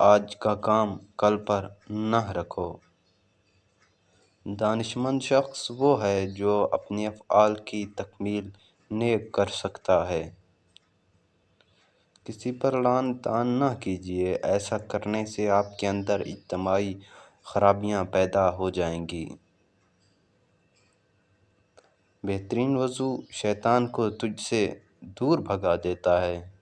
आज का काम कल पर न रखो। दानिशमंद शख्स वो है जो अपनी अफ़आल की तकमील नेक कर सकता है। किसी पर लान तान न कीजिए, ऐसा करने से आपके अंदर इज्तिमाई खराबियाँ पैदा हो जाएंगी। बेहतरीन वज़ू शैतान को तुझसे दूर भगा देता है।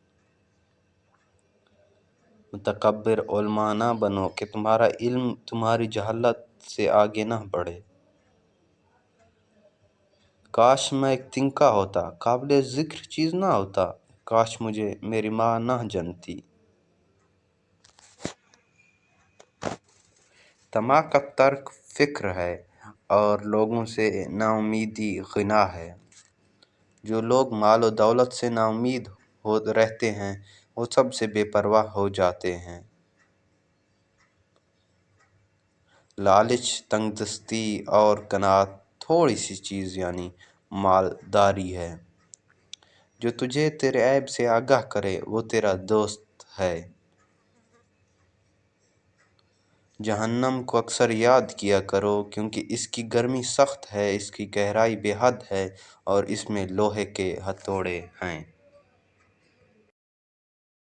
मुतकब्बिर उलमा ना बनो कि तुम्हारा इल्म तुम्हारी जहालत से आगे न बढ़े। काश मैं एक तिनका होता, काबिल ज़िक्र चीज़ ना होता। काश मुझे मेरी माँ न जनती। तमा का तर्क फ़िक्र है और लोगों से नाउमीदी ग़िना है। जो लोग माल और दौलत से नाउमीद हो रहते हैं, वो सबसे बेपरवाह हो जाते हैं। लालच, तंगदस्ती और कनात थोड़ी सी चीज़ यानी मालदारी है। जो तुझे तेरे ऐब से आगाह करे वो तेरा दोस्त है। जहन्नम को अक्सर याद किया करो, क्योंकि इसकी गर्मी सख्त है, इसकी गहराई बेहद है और इसमें लोहे के हथौड़े हैं।